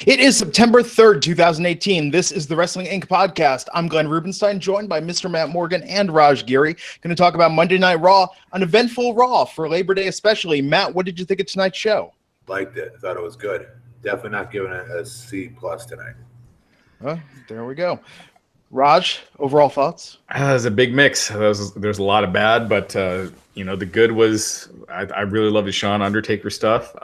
It is September 3rd, 2018. This is the Wrestling Inc. podcast. I'm Glenn Rubenstein, joined by Mr. Matt Morgan and Raj Giri. Going to talk about Monday Night Raw, an eventful Raw for Labor Day especially. Matt, what did you think of tonight's show? Liked it. I thought it was good. Definitely not giving it a C+ tonight. There we go. Raj, overall thoughts? It was a big mix. There's a lot of bad, but the good was I really loved the Shawn Undertaker stuff.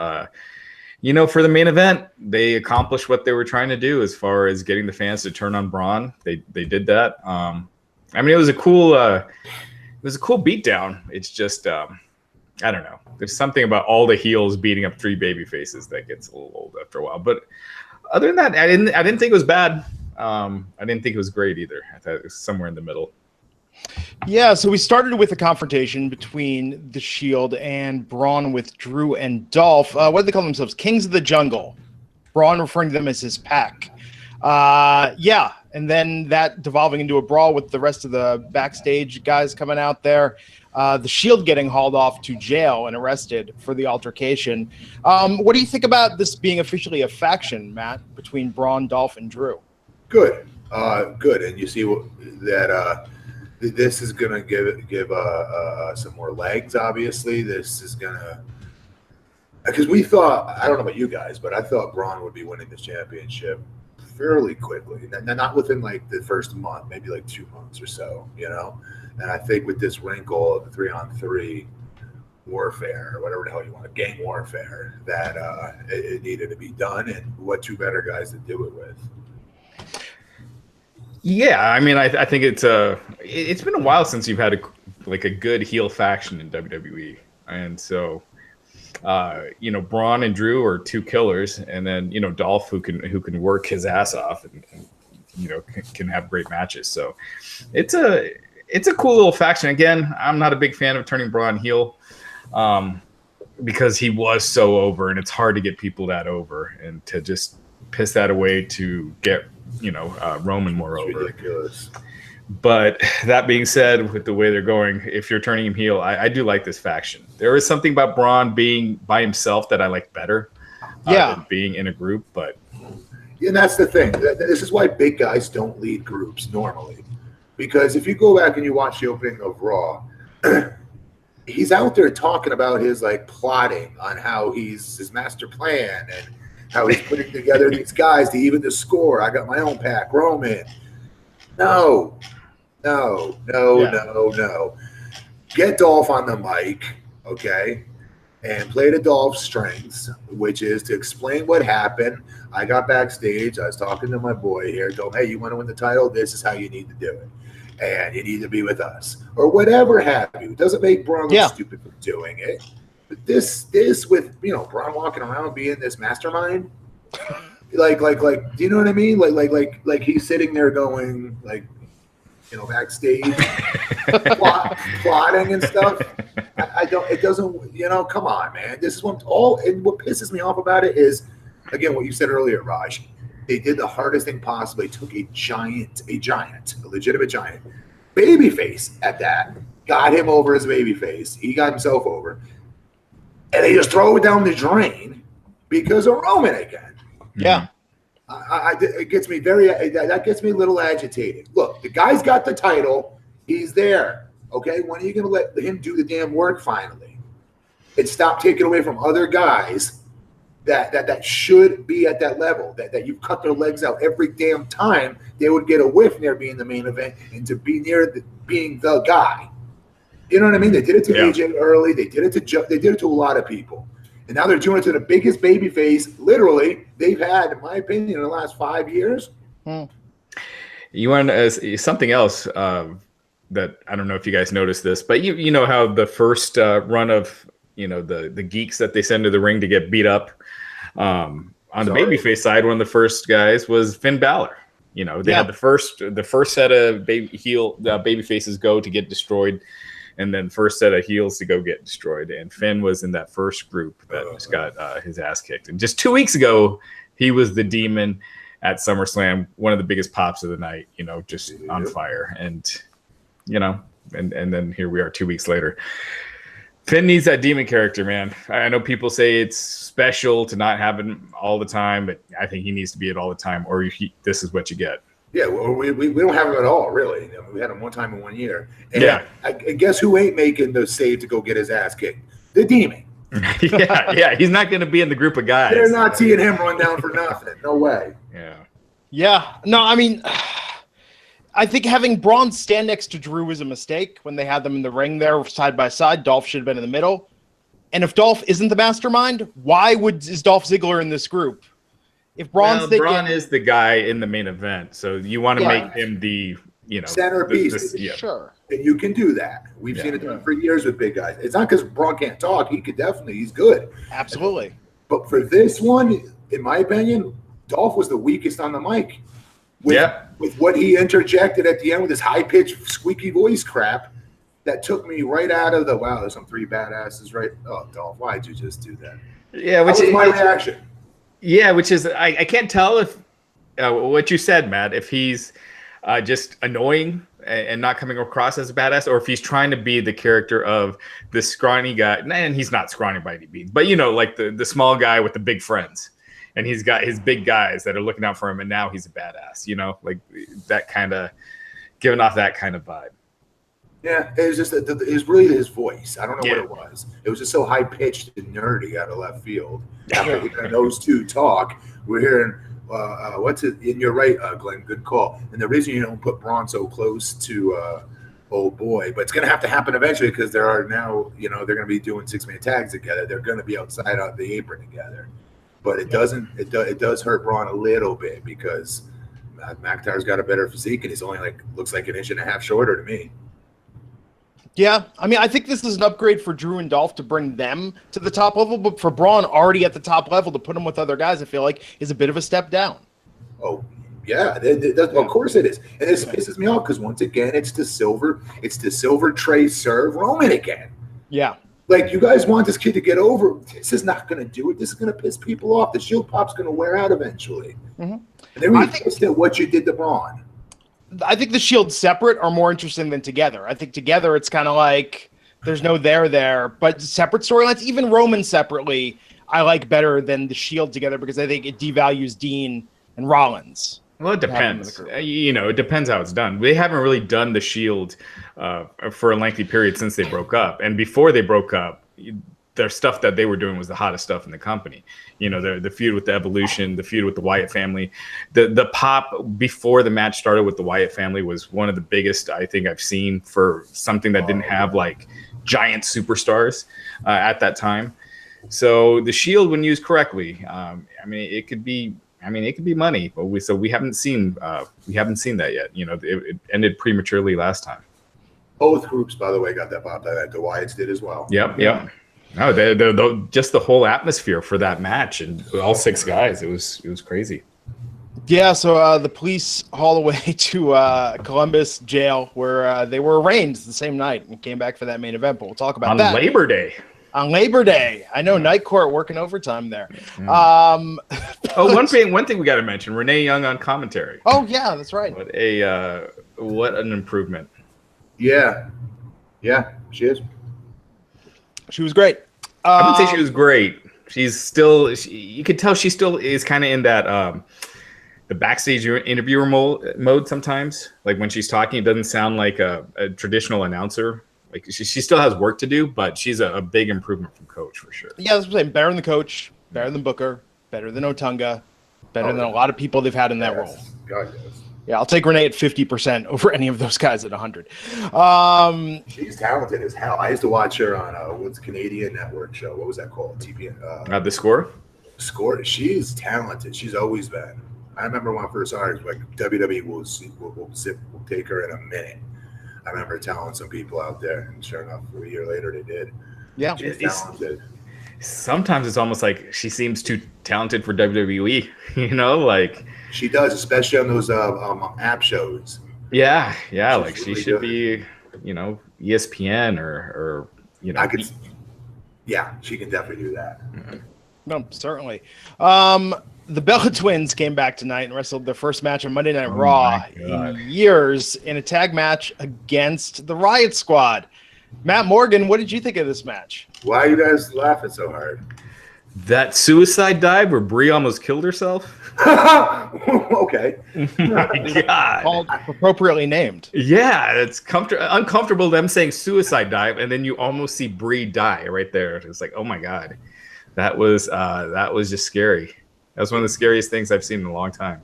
For the main event, they accomplished what they were trying to do as far as getting the fans to turn on Braun. They did that. It was a cool beatdown. It's just I don't know. There's something about all the heels beating up three baby faces that gets a little old after a while. But other than that, I didn't think it was bad. I didn't think it was great either. I thought it was somewhere in the middle. Yeah, so we started with a confrontation between The Shield and Braun with Drew and Dolph. What do they call themselves? Kings of the Jungle. Braun referring to them as his pack. And then that devolving into a brawl with the rest of the backstage guys coming out there. The Shield getting hauled off to jail and arrested for the altercation. What do you think about this being officially a faction, Matt, between Braun, Dolph, and Drew? Good. And you see that this is going to give some more legs, obviously. This is going to – because we thought – I don't know about you guys, but I thought Braun would be winning this championship fairly quickly. Not within, the first month, maybe 2 months or so, And I think with this wrinkle of the 3-on-3 warfare, or whatever the hell you want, gang warfare, that it needed to be done. And what two better guys to do it with? Yeah, I think it's been a while since you've had a good heel faction in WWE, and so Braun and Drew are two killers, and then Dolph who can work his ass off and can have great matches. So it's a cool little faction. Again, I'm not a big fan of turning Braun heel because he was so over, and it's hard to get people that over, and to just piss that away to get Roman more over. Ridiculous. But that being said, with the way they're going, if you're turning him heel, I do like this faction. There is something about Braun being by himself that I like better than being in a group. But and that's the thing. This is why big guys don't lead groups normally. Because if you go back and you watch the opening of Raw, he's out there talking about his plotting on how his master plan and how he's putting together these guys to even the score. I got my own pack, Roman. No. Get Dolph on the mic, okay, and play to Dolph's strengths, which is to explain what happened. I got backstage. I was talking to my boy here. Told him, hey, you want to win the title? This is how you need to do it. And you need to be with us. Or whatever have you. It doesn't make Braun look stupid for doing it. But this with Braun walking around being this mastermind, like, do you know what I mean? Like he's sitting there going backstage, plotting and stuff. I don't. It doesn't. Come on, man. This is what pisses me off about it is, again, what you said earlier, Raj. They did the hardest thing possible. They took a legitimate giant, babyface at that, got him over as a babyface. He got himself over. And they just throw it down the drain because of Roman again. Yeah, it gets me that gets me a little agitated. Look, the guy's got the title. He's there. Okay, when are you going to let him do the damn work finally? And stop taking away from other guys that should be at that level. That you cut their legs out every damn time they would get a whiff near being the main event and to be near being the guy. You know what I mean? They did it to AJ early. They did it to a lot of people. And now they're doing it to the biggest babyface, literally, they've had, in my opinion, in the last 5 years. You want something else that I don't know if you guys noticed this, but you know how the first run of the geeks that they send to the ring to get beat up on the babyface side, one of the first guys was Finn Balor. They had the first set of baby faces go to get destroyed, and then first set of heels to go get destroyed. And Finn was in that first group that just got his ass kicked. And just 2 weeks ago, he was the demon at SummerSlam, one of the biggest pops of the night, just on fire. And, and then here we are 2 weeks later. Finn needs that demon character, man. I know people say it's special to not have him all the time, but I think he needs to be it all the time, or this is what you get. Yeah, well, we don't have him at all, really. You know, we had him one time in 1 year. And yeah. I guess who ain't making the save to go get his ass kicked? The demon. yeah. He's not going to be in the group of guys. They're not seeing him run down for nothing. No way. Yeah. No, I mean, I think having Braun stand next to Drew was a mistake when they had them in the ring there side by side. Dolph should have been in the middle. And if Dolph isn't the mastermind, why is Dolph Ziggler in this group? If Braun's Braun is the guy in the main event, so you want to make him the centerpiece. Sure. And you can do that. We've seen it done for years with big guys. It's not because Braun can't talk. He could definitely. He's good. Absolutely. But for this one, in my opinion, Dolph was the weakest on the mic. With what he interjected at the end with his high-pitched, squeaky voice crap, that took me right out of there's some three badasses, right? Oh, Dolph, why'd you just do that? Yeah, which is my reaction. Yeah, which is I can't tell if what you said, Matt, if he's just annoying and not coming across as a badass, or if he's trying to be the character of the scrawny guy. And he's not scrawny by any means, but like the small guy with the big friends. And he's got his big guys that are looking out for him, and now he's a badass, like that kind of giving off that kind of vibe. Yeah, it was just it was really his voice. I don't know what it was. It was just so high pitched and nerdy out of left field. After hearing those two talk, we're hearing what's it? And you're right, Glenn. Good call. And the reason you don't put Braun so close to old boy, but it's going to have to happen eventually because there are now they're going to be doing 6-man tags together. They're going to be outside on the apron together. But it doesn't. It does hurt Braun a little bit because McIntyre's got a better physique and he's only looks like an inch and a half shorter to me. Yeah, I mean, I think this is an upgrade for Drew and Dolph to bring them to the top level, but for Braun already at the top level to put him with other guys, I feel like is a bit of a step down. Oh yeah, of course it is, and this pisses me off because once again, it's the silver tray serve Roman again. Yeah. Like, you guys want this kid to get over. This is not going to do it. This is going to piss people off. The Shield pop's going to wear out eventually. Mm-hmm. And then we pissed at what you did to Braun. I think the Shield separate are more interesting than together. I think together it's kind of like there's no there, but separate storylines, even Roman separately, I like better than the Shield together because I think it devalues Dean and Rollins. Well, it depends. It depends how it's done. They haven't really done the Shield for a lengthy period since they broke up. And before they broke up, their stuff that they were doing was the hottest stuff in the company. The feud with the Evolution, the feud with the Wyatt family. The pop before the match started with the Wyatt family was one of the biggest I think I've seen for something that didn't have giant superstars at that time. So the Shield, when used correctly, it could be money, but we haven't seen that yet. It ended prematurely last time. Both groups, by the way, got that pop. The Wyatts did as well. Yep. No, just the whole atmosphere for that match and all 6 guys, it was crazy. Yeah. So the police haul away to Columbus jail where they were arraigned the same night and came back for that main event. But we'll talk about that on Labor Day. On Labor Day, I know Night Court working overtime there. One thing we got to mention: Renee Young on commentary. Oh yeah, that's right. What an improvement. Yeah, she is. She was great. I wouldn't say she was great. She's still. You could tell she still is kind of in that the backstage interviewer mode sometimes. Like when she's talking, it doesn't sound like a traditional announcer. Like she still has work to do, but she's a big improvement from Coach for sure. Yeah, that's what I'm saying. Better than the Coach, better than Booker, beher than Otunga, better than a lot of people they've had in that role. God, yes. Yeah, I'll take Renee at 50% over any of those guys at 100. She's talented as hell. I used to watch her on what's the Canadian network show? What was that called? TPN. The Score? Score. She's talented. She's always been. I remember when I first saw her, it was like WWE will take her in a minute. I remember telling some people out there, and sure enough, a year later they did. Yeah, she's talented. Sometimes it's almost like she seems too talented for WWE. She does, especially on those app shows. Yeah, she's she should be, ESPN or Yeah, she can definitely do that. Mm-hmm. No, certainly. The Bella Twins came back tonight and wrestled their first match on Monday Night Raw in years in a tag match against the Riot Squad. Matt Morgan, what did you think of this match? Why are you guys laughing so hard? That suicide dive where Brie almost killed herself. Okay. My God. Called appropriately named. Yeah, it's uncomfortable them saying suicide dive, and then you almost see Brie die right there. It's like, oh my God, that was just scary. That was one of the scariest things I've seen in a long time.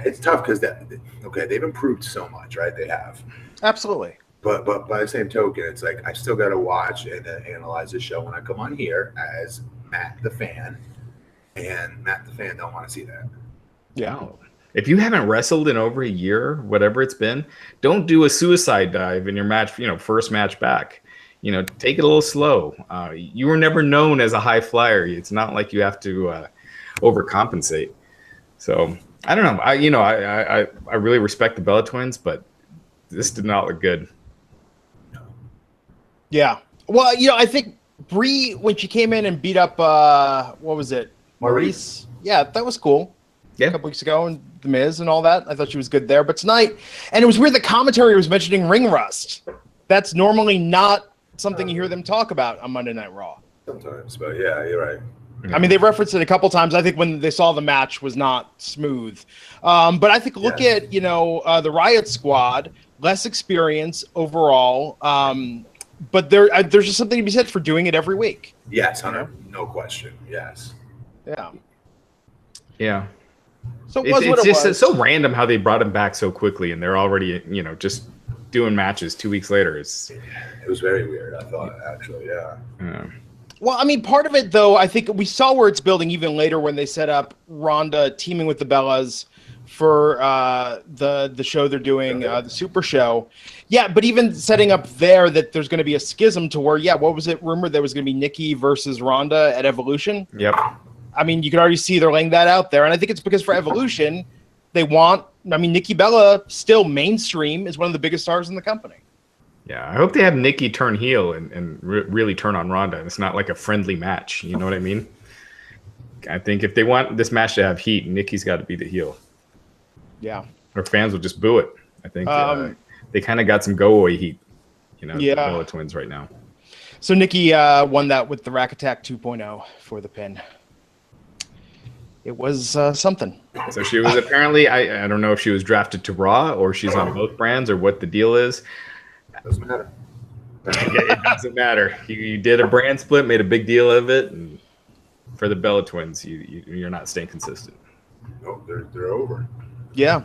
It's tough because they've improved so much, right? They have. Absolutely. But by the same token, it's like I still got to watch and analyze the show when I come on here as Matt the fan, and Matt the fan don't want to see that. Yeah. No. If you haven't wrestled in over a year, whatever it's been, don't do a suicide dive in your match. First match back. Take it a little slow. You were never known as a high flyer. It's not like you have to overcompensate. So I don't know. I really respect the Bella Twins, but this did not look good. Yeah. Well, I think Brie, when she came in and beat up, what was it? Maurice. Yeah, that was cool. Yeah. A couple weeks ago, and The Miz and all that. I thought she was good there. But tonight, and it was weird, the commentary was mentioning ring rust. That's normally not something you hear them talk about on Monday Night Raw. Sometimes, but yeah, you're right. I mean, they referenced it a couple times. I think when they saw the match was not smooth. But I think look at, the Riot Squad, less experience overall. But there's just something to be said for doing it every week. Yes, Hunter. No question. Yes. Yeah. Yeah. So it's just so random how they brought him back so quickly, and they're already, just doing matches 2 weeks later. It was very weird, I thought, actually. Yeah. Well, I mean, part of it, though, I think we saw where it's building even later when they set up Ronda teaming with the Bellas for the show they're doing, the Super Show. Yeah, but even setting up there that there's going to be a schism to where, what was it rumored there was going to be Nikki versus Ronda at Evolution? Yep. I mean, you could already see they're laying that out there. And I think it's because for Evolution, Nikki Bella still mainstream is one of the biggest stars in the company. Yeah, I hope they have Nikki turn heel and really turn on Ronda. It's not like a friendly match. You know what I mean? I think if they want this match to have heat, Nikki's got to be the heel. Yeah. Or fans will just boo it. I think they kind of got some go-away heat, the Bella Twins right now. So Nikki won that with the Rack Attack 2.0 for the pin. It was something. So she was apparently, I don't know if she was drafted to Raw or she's on both brands or what the deal is. Doesn't matter. It doesn't matter. You did a brand split, made a big deal of it, and for the Bella Twins, you're not staying consistent. No, they're over. Yeah.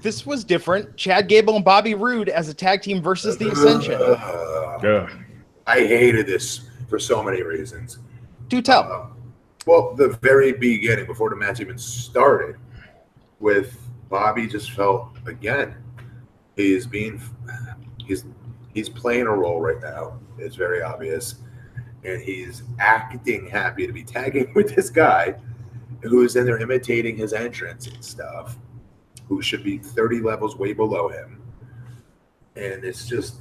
This was different. Chad Gable and Bobby Roode as a tag team versus the Ascension. I hated this for so many reasons. Do tell. Well, the very beginning, before the match even started, with Bobby just felt, again, he's playing a role right now. It's very obvious. And he's acting happy to be tagging with this guy who's in there imitating his entrance and stuff, who should be 30 levels way below him. And it's just,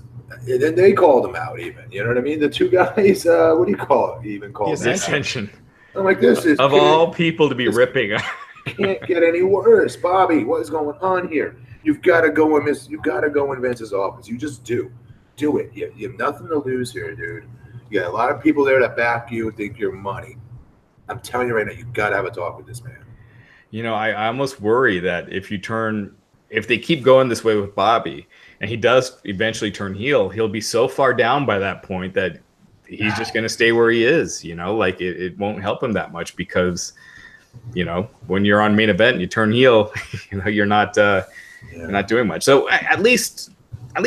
and then they called him out even. You know what I mean? The two guys, what do you call it? Even called the Ascension. I'm like, this is of all people to be ripping. Can't get any worse, Bobby. What is going on here? You've got to go in Vince's office. You just do it. You have nothing to lose here, dude. You got a lot of people there that back you, think you're money. I'm telling you right now, you got to have a talk with this man. I almost worry that if they keep going this way with Bobby, and he does eventually turn heel, he'll be so far down by that point that he's just going to stay where he is. Like it won't help him that much because, when you're on main event and you turn heel, you're not doing much. So at least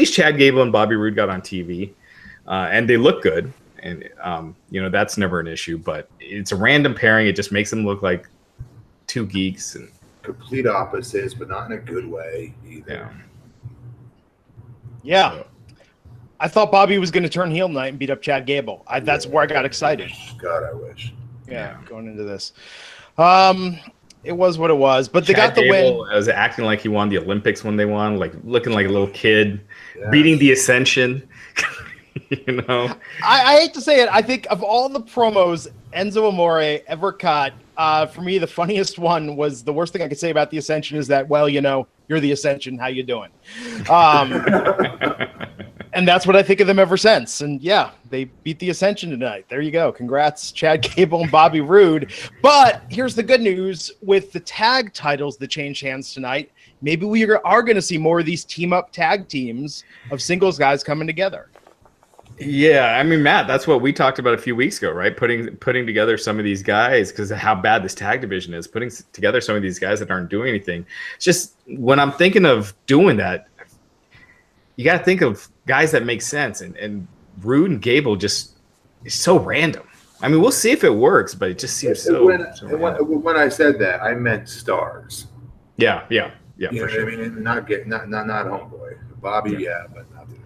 Chad Gable and Bobby Roode got on TV, and they look good. And, that's never an issue, but it's a random pairing. It just makes them look like two geeks and complete opposites, but not in a good way either. Yeah. So. I thought Bobby was going to turn heel tonight and beat up Chad Gable. That's where I got excited. God, I wish. Yeah, going into this. It was what it was, but they got the Gable win. Was acting like he won the Olympics when they won, like looking like a little kid, beating the Ascension. I hate to say it. I think of all the promos Enzo Amore ever cut, for me, the funniest one was the worst thing I could say about the Ascension is that, well, you're the Ascension. How you doing? And that's what I think of them ever since. And yeah, they beat the Ascension tonight. There you go. Congrats, Chad Gable and Bobby Roode. But here's the good news. With the tag titles that changed hands tonight, maybe we are going to see more of these team-up tag teams of singles guys coming together. Yeah, I mean, Matt, that's what we talked about a few weeks ago, right? Putting together some of these guys because of how bad this tag division is, putting together some of these guys that aren't doing anything. It's just when I'm thinking of doing that, you got to think of guys that make sense. And Roode and Gable just is so random. I mean, we'll see if it works, but it just seems When I said that, I meant stars. Yeah, you for know sure. what I mean? Not homeboy. Bobby, yeah, but not the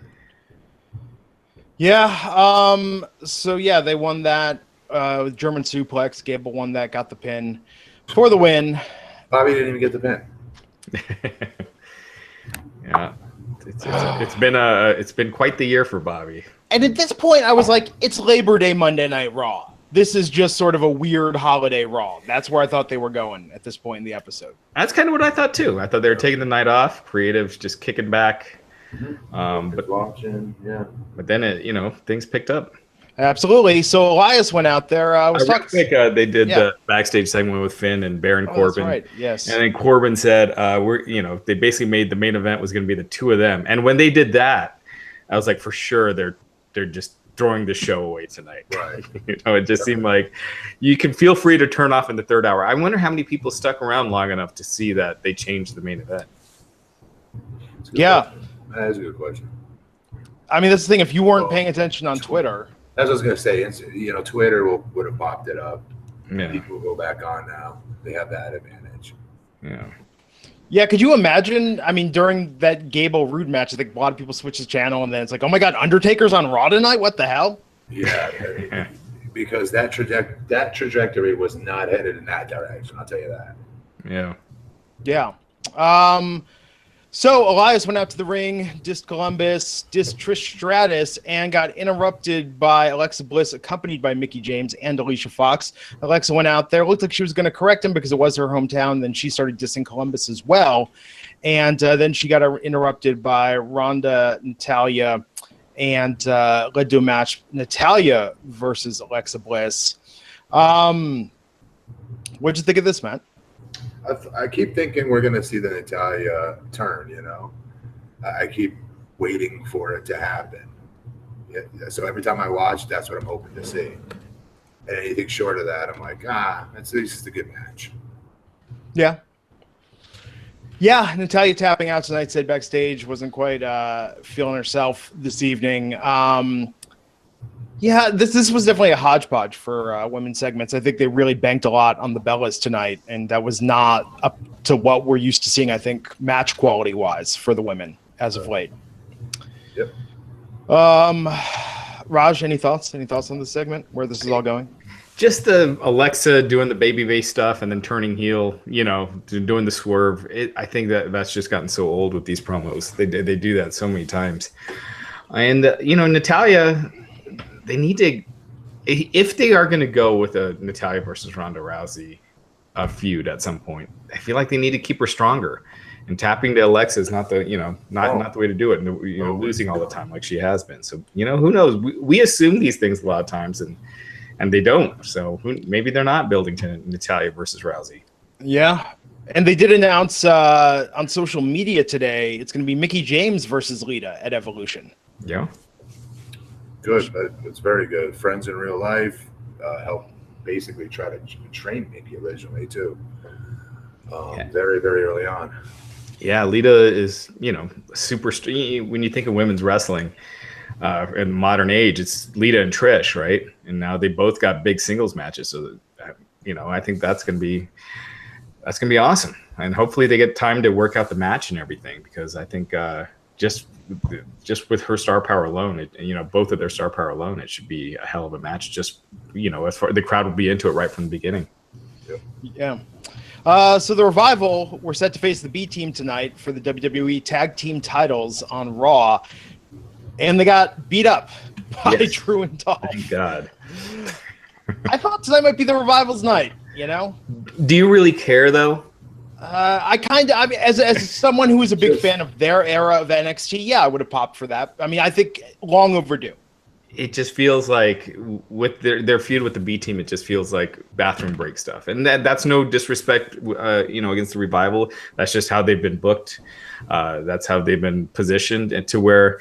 Yeah. So yeah, they won that with German suplex. Gable won that, got the pin for the win. Bobby didn't even get the pin. Yeah. It's been quite the year for Bobby. And at this point, I was like, it's Labor Day Monday Night Raw. This is just sort of a weird holiday Raw. That's where I thought they were going at this point in the episode. That's kind of what I thought too. I thought they were taking the night off, creative, just kicking back. But watching, yeah. But then things picked up. Absolutely. So Elias went out there. They did the backstage segment with Finn and Baron Corbin. That's right. Yes. And then Corbin said, they basically made the main event was going to be the two of them. And when they did that, I was like, for sure, they're just throwing the show away tonight. Right. It just seemed like you can feel free to turn off in the third hour. I wonder how many people stuck around long enough to see that they changed the main event. Yeah. That is a good question. I mean, that's the thing. If you weren't paying attention on Twitter. That's what I was going to say. Twitter would have popped it up. Yeah. People will go back on now. They have that advantage. Yeah. Yeah, could you imagine? I mean, during that Gable Roode match, I think a lot of people switch the channel, and then it's like, oh my God, Undertaker's on Raw tonight? What the hell? Yeah, because that trajectory was not headed in that direction. I'll tell you that. Yeah. Yeah. So Elias went out to the ring, dissed Columbus, dissed Trish Stratus, and got interrupted by Alexa Bliss, accompanied by Mickie James and Alicia Fox. Alexa went out there, looked like she was going to correct him because it was her hometown. Then she started dissing Columbus as well. And then she got interrupted by Ronda, Natalya, and led to a match, Natalya versus Alexa Bliss. What'd you think of this, Matt? I keep thinking we're going to see the Natalya turn, I keep waiting for it to happen. Yeah, so every time I watch, that's what I'm hoping to see. And anything short of that, I'm like, this is a good match. Yeah. Yeah, Natalya tapping out tonight, said backstage, wasn't quite feeling herself this evening. Yeah, this was definitely a hodgepodge for women's segments. I think they really banked a lot on the Bellas tonight, and that was not up to what we're used to seeing, I think, match quality-wise for the women as of late. Yep. Raj, any thoughts? Any thoughts on this segment, where this is all going? Just the Alexa doing the babyface stuff and then turning heel, doing the swerve. I think that's just gotten so old with these promos. They do that so many times. And, Natalya, they need to, if they are going to go with a Natalya versus Ronda Rousey feud at some point, I feel like they need to keep her stronger. And tapping to Alexa is not the, not the way to do it. Losing all the time like she has been. So, who knows? We assume these things a lot of times, and they don't. So maybe they're not building to Natalya versus Rousey. Yeah. And they did announce on social media today, it's going to be Mickie James versus Lita at Evolution. Yeah. Good. It's very good. Friends in real life helped basically try to train Mickie originally, too. Very, very early on. Yeah, Lita is, super. When you think of women's wrestling in modern age, it's Lita and Trish, right? And now they both got big singles matches. So, I think that's gonna be awesome. And hopefully they get time to work out the match and everything, because I think just with her star power alone, both of their star power alone, it should be a hell of a match. Just as far the crowd will be into it right from the beginning. Yeah. So the Revival were set to face the B Team tonight for the WWE Tag Team titles on Raw, and they got beat up by Drew and Dolph. Thank God. I thought tonight might be the Revival's night. Do you really care though? I mean, as someone who was a big fan of their era of NXT, yeah, I would have popped for that. I mean, I think long overdue. It just feels like with their feud with the B team, it just feels like bathroom break stuff, and that's no disrespect, against the Revival. That's just how they've been booked. That's how they've been positioned, and to where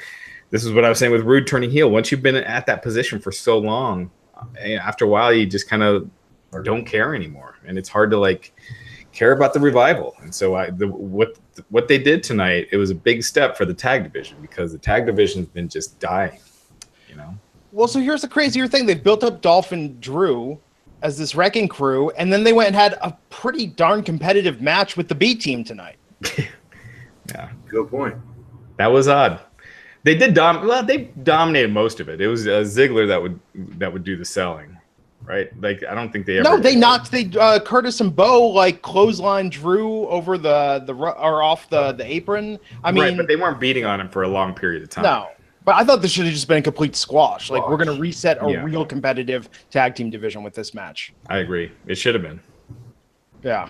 this is what I was saying with Roode turning heel. Once you've been at that position for so long, after a while, you just kind of don't care anymore, and it's hard to care about the Revival. And so what they did tonight, it was a big step for the tag division, because the tag division's been just dying. Well, so here's the crazier thing. They built up Dolph and Drew as this wrecking crew, and then they went and had a pretty darn competitive match with the B team tonight. Yeah. Good point. That was odd. They did they dominated most of it. It was Ziggler that would do the selling, right? I don't think they ever. No, they knocked Curtis and Bo clothesline Drew over off the apron. I mean, right, but they weren't beating on him for a long period of time. No. But I thought this should have just been a complete squash. We're going to reset a real competitive tag team division with this match. I agree. It should have been. Yeah.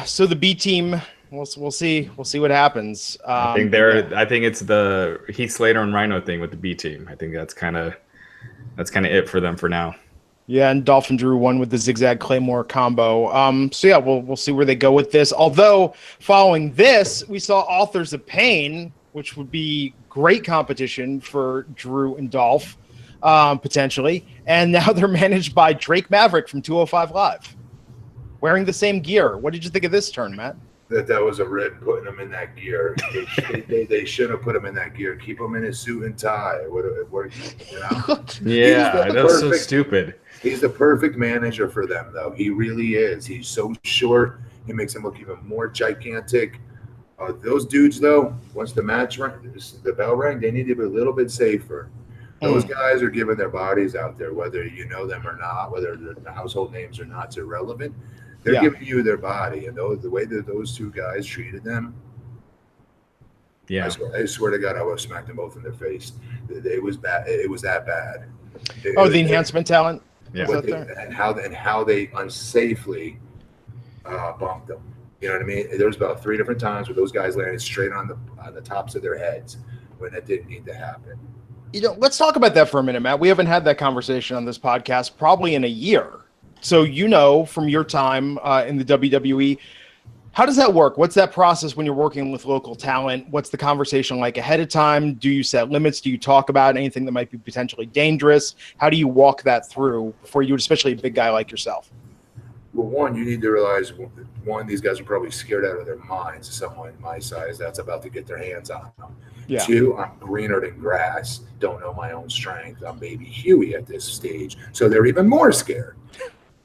So the B team, we'll see. We'll see what happens. I think it's the Heath Slater and Rhino thing with the B team. I think that's kind of it for them for now. Yeah, and Dolph and Drew won with the Zigzag Claymore combo. So yeah, we'll see where they go with this. Although following this, we saw Authors of Pain, which would be great competition for Drew and Dolph, potentially. And now they're managed by Drake Maverick from 205 Live, wearing the same gear. What did you think of this turn, Matt? That was a rip putting him in that gear. They should have put him in that gear. Keep him in his suit and tie. Yeah, that's so stupid. He's the perfect manager for them, though. He really is. He's so short. He makes him look even more gigantic. Those dudes, though, once the bell rang, they need to be a little bit safer. Those guys are giving their bodies out there, whether you know them or not, whether they're household names or not, it's irrelevant. They're giving you their body, and the way that those two guys treated them, I swear to God, I would have smacked them both in their face. It was bad. It was that bad. The enhancement talent. Yeah, and how they unsafely bumped them. You know what I mean? There was about 3 different times where those guys landed straight on the tops of their heads when it didn't need to happen. Let's talk about that for a minute, Matt. We haven't had that conversation on this podcast probably in a year. So from your time in the WWE, how does that work? What's that process when you're working with local talent? What's the conversation like ahead of time? Do you set limits? Do you talk about anything that might be potentially dangerous? How do you walk that through for you, especially a big guy like yourself? Well, one, you need to realize, these guys are probably scared out of their minds. Someone my size that's about to get their hands on them. Yeah. 2, I'm greener than grass, don't know my own strength. I'm baby Huey at this stage, so they're even more scared.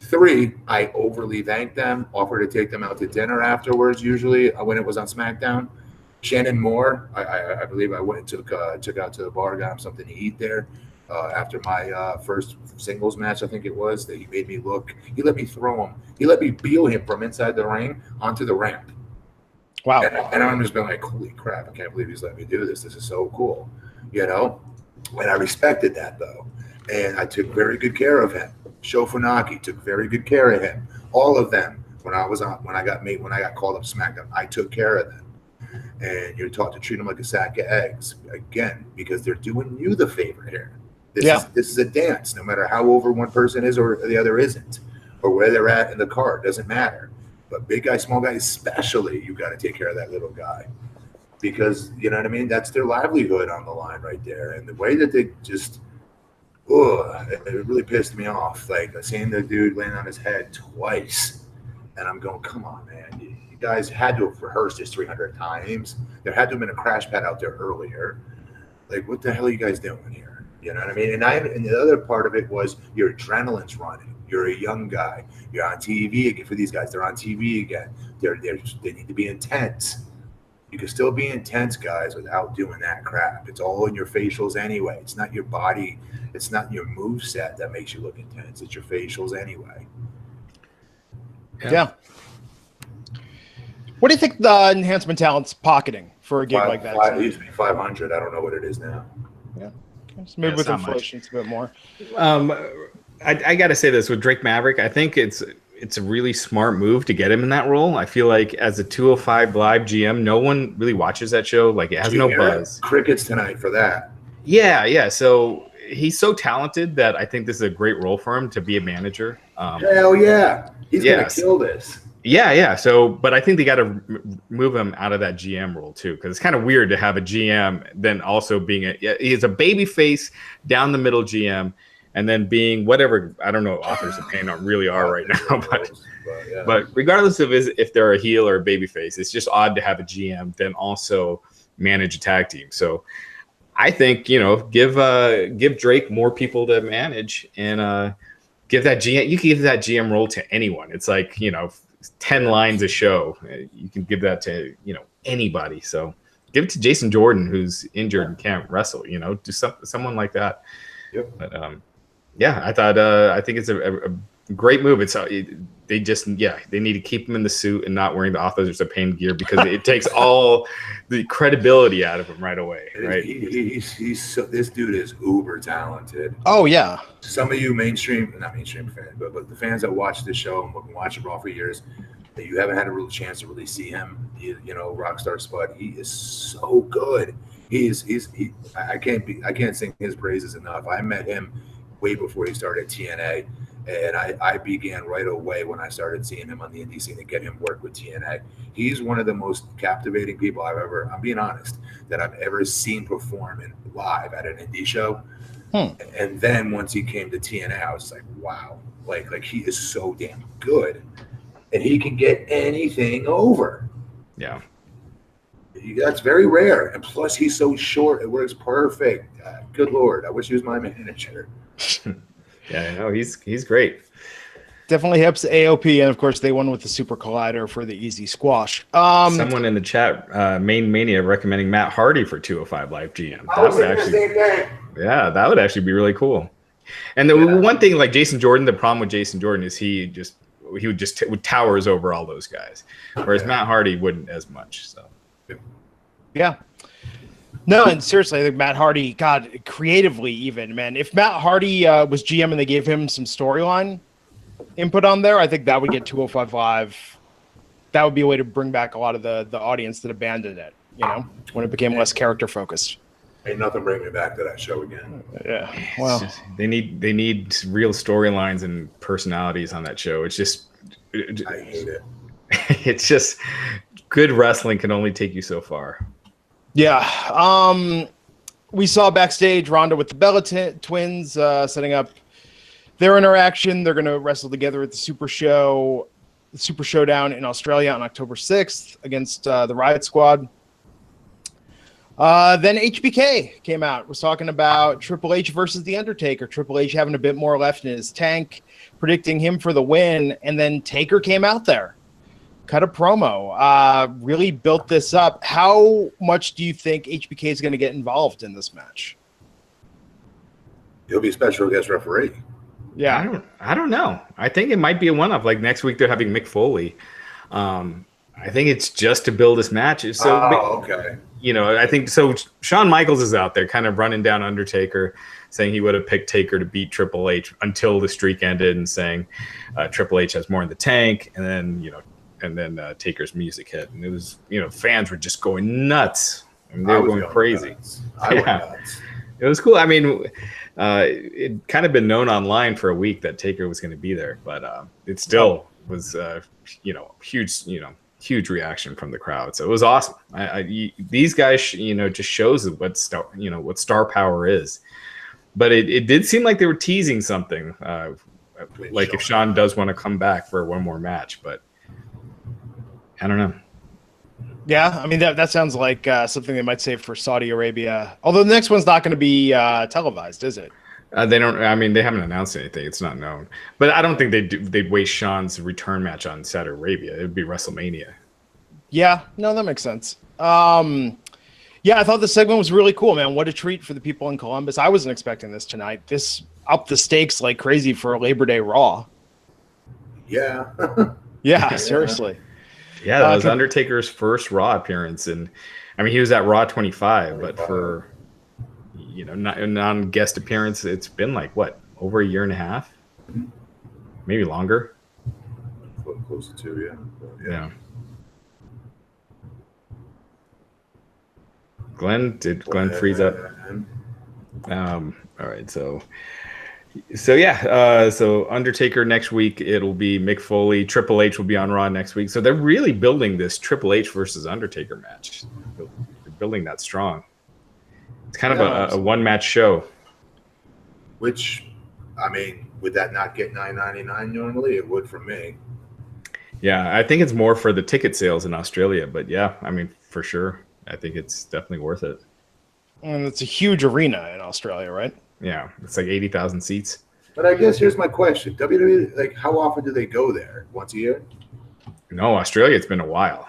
3, I overly thank them, offer to take them out to dinner afterwards, usually when it was on SmackDown. Shannon Moore, I believe I went and took out to the bar, got him something to eat there. After my first singles match, I think it was, that he made me look. He let me throw him. He let me peel him from inside the ring onto the ramp. Wow. And I'm just been like, holy crap, I can't believe he's let me do this. This is so cool. And I respected that, though. And I took very good care of him. Sho Funaki took very good care of him. All of them, when I got called up SmackDown, I took care of them. And you're taught to treat them like a sack of eggs, again, because they're doing you the favor here. This is a dance, no matter how over one person is or the other isn't, or where they're at in the card, doesn't matter. But big guy, small guy, especially, you got to take care of that little guy, because you know what I mean. That's their livelihood on the line right there. And the way that they just, it really pissed me off. Like seeing the dude land on his head twice, and I'm going, come on, man. You guys had to have rehearsed this 300 times. There had to have been a crash pad out there earlier. Like, what the hell are you guys doing here? You know what I mean? And the other part of it was your adrenaline's running. You're a young guy. You're on TV again. For these guys, they're on TV again. They need to be intense. You can still be intense, guys, without doing that crap. It's all in your facials anyway. It's not your body. It's not your moveset that makes you look intense. It's your facials anyway. Yeah. What do you think the enhancement talent's pocketing for a gig like that? It used to be 500. I don't know what it is now. Yeah. Maybe with inflation, it's a bit more. I got to say this with Drake Maverick. I think it's it's a really smart move to get him in that role. I feel like as a 205 Live GM, no one really watches that show. Like, it has no buzz. Crickets tonight for that. Yeah. So he's so talented that I think this is a great role for him to be a manager. Hell yeah. He's going to kill this. Yeah. So, but I think they got to move him out of that GM role too, because it's kind of weird to have a GM then also being he's a baby face down the middle GM, and then being whatever, I don't know, authors of pain really are right now, but regardless of if they're a heel or a baby face, it's just odd to have a GM then also manage a tag team. So I think, give Drake more people to manage, and give that GM. You can give that GM role to anyone. It's like 10 lines a show. You can give that to anybody. So give it to Jason Jordan, who's injured and can't wrestle. Do someone like that. Yep. But I think it's a great move. It's they need to keep him in the suit and not wearing the authors of pain gear, because it takes all the credibility out of him right away. Right? This dude is uber talented. Oh yeah. Some of you not mainstream fans, but the fans that watch this show and been watching Raw for years, that you haven't had a real chance to really see him. Rockstar Spud. He is so good. I can't sing his praises enough. I met him way before he started TNA. And I began right away when I started seeing him on the indie scene to get him work with TNA. He's one of the most captivating people I'm being honest, that I've ever seen perform live at an indie show. And then once he came to TNA, I was like, wow, like he is so damn good, and he can get anything over. Yeah. That's very rare. And plus he's so short, it works perfect. Good Lord. I wish he was my manager. Yeah, I know he's great. Definitely helps AOP, and of course they won with the Super Collider for the easy squash. Someone in the chat, Main Mania, recommending Matt Hardy for 205 Live GM. That would actually be really cool. And the one thing, like Jason Jordan, the problem with Jason Jordan is he would towers over all those guys, whereas Matt Hardy wouldn't as much. So yeah. No, and seriously, I think Matt Hardy, God, creatively even, man, if Matt Hardy was GM and they gave him some storyline input on there, I think that would get 205 Live. That would be a way to bring back a lot of the audience that abandoned it, when it became less character focused. Ain't nothing bringing me back to that show again. Yeah, well, they need real storylines and personalities on that show. It's just, I hate it. It's just, good wrestling can only take you so far. Yeah. We saw backstage Ronda with the Bella twins setting up their interaction. They're going to wrestle together at the Super Showdown in Australia on October 6th against the Riot Squad. Then HBK came out, was talking about Triple H versus The Undertaker. Triple H having a bit more left in his tank, predicting him for the win. And then Taker came out there, cut a promo, really built this up. How much do you think HBK is going to get involved in this match? He'll be a special guest referee. Yeah. I don't know. I think it might be a one-off. Like next week they're having Mick Foley. I think it's just to build this match. So, okay. I think so. Shawn Michaels is out there kind of running down Undertaker, saying he would have picked Taker to beat Triple H until the streak ended, and saying Triple H has more in the tank. And then, Taker's music hit, and it was, fans were just going nuts. I mean, they were going crazy. I went nuts. It was cool. I mean, it kind of been known online for a week that Taker was going to be there, but it still was, huge reaction from the crowd. So it was awesome. These guys, just shows what star power is. But it did seem like they were teasing something, like if Shawn does want to come back for one more match, but I don't know. Yeah, I mean, that sounds like something they might save for Saudi Arabia. Although the next one's not going to be televised, is it? They don't. I mean, they haven't announced anything. It's not known. But I don't think they'd waste Shawn's return match on Saudi Arabia. It'd be WrestleMania. Yeah, no, that makes sense. Yeah, I thought the segment was really cool, man. What a treat for the people in Columbus. I wasn't expecting this tonight. This upped the stakes like crazy for a Labor Day Raw. Yeah. Yeah, seriously. Yeah, that was Undertaker's first Raw appearance, and I mean he was at Raw 25, but for non-guest appearance, it's been like what, over a year and a half, maybe longer. put close to 2, yeah. But, Yeah. Did Glenn freeze up? All right, so yeah, so Undertaker next week, it'll be Mick Foley. Triple H will be on Raw next week. So they're really building this Triple H versus Undertaker match. They're building that strong. It's kind of a one-match show. Which, I mean, would that not get $9.99 normally? It would for me. Yeah, I think it's more for the ticket sales in Australia. But yeah, I mean, for sure. I think it's definitely worth it. And it's a huge arena in Australia, right? Yeah, it's like 80,000 seats. But I guess here's my question. WWE, like, how often do they go there? Once a year? No, Australia, it's been a while.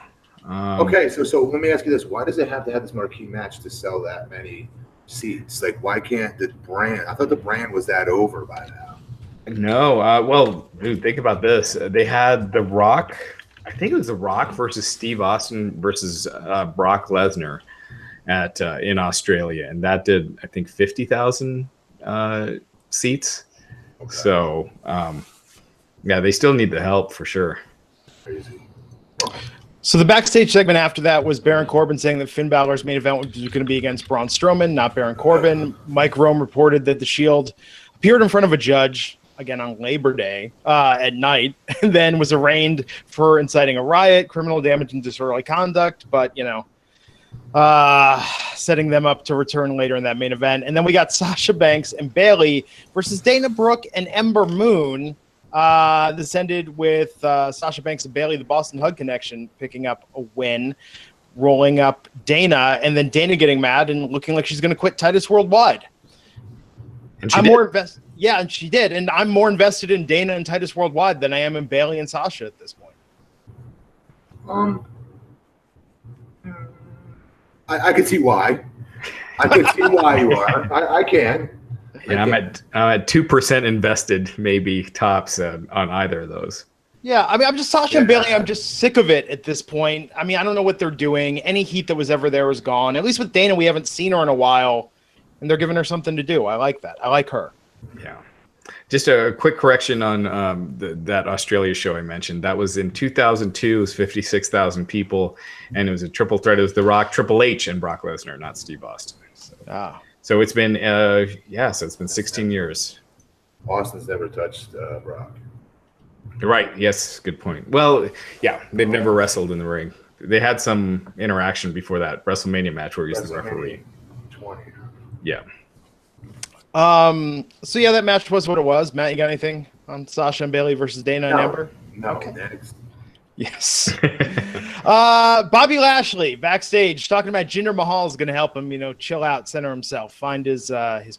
Okay, so let me ask you this. Why does it have to have this marquee match to sell that many seats? Like, why can't the brand? I thought the brand was that over by now. No, well, dude, think about this. They had The Rock. I think it was The Rock versus Steve Austin versus Brock Lesnar in Australia, and that did, I think, 50,000 seats. Okay. So, yeah, they still need the help for sure. Crazy. So the backstage segment after that was Baron Corbin saying that Finn Balor's main event was going to be against Braun Strowman, not Baron Corbin. Mike Rome reported that the Shield appeared in front of a judge, again on Labor Day, at night, and then was arraigned for inciting a riot, criminal damage, and disorderly conduct, but, you know, setting them up to return later in that main event. And then we got Sasha Banks and Bayley versus Dana Brooke and Ember Moon. This ended with Sasha Banks and Bayley, the Boston Hug Connection, picking up a win, rolling up Dana, and then Dana getting mad and looking like she's going to quit Titus Worldwide. And she did. Yeah, and she did. And I'm more invested in Dana and Titus Worldwide than I am in Bayley and Sasha at this point. I can see why. I can see why you are. I can. Yeah, I'm at 2% invested, maybe tops on either of those. Yeah, I mean, I'm just Sasha and Bayley. I'm just sick of it at this point. I mean, I don't know what they're doing. Any heat that was ever there was gone. At least with Dana, we haven't seen her in a while, and they're giving her something to do. I like that. I like her. Yeah. Just a quick correction on that Australia show I mentioned. That was in 2002. It was 56,000 people, and it was a triple threat. It was The Rock, Triple H, and Brock Lesnar, not Steve Austin. So it's been, so it's been 16 years. Austin's never touched Brock. Right. Yes. Good point. Well, yeah, they've never wrestled in the ring. They had some interaction before that WrestleMania match where he was the referee. 20. Yeah. So yeah, that match was what it was. Matt, you got anything on Sasha and Bayley versus Dana and Ember? No. Okay. Next. Yes. Bobby Lashley backstage talking about Jinder Mahal is going to help him, chill out, center himself, find his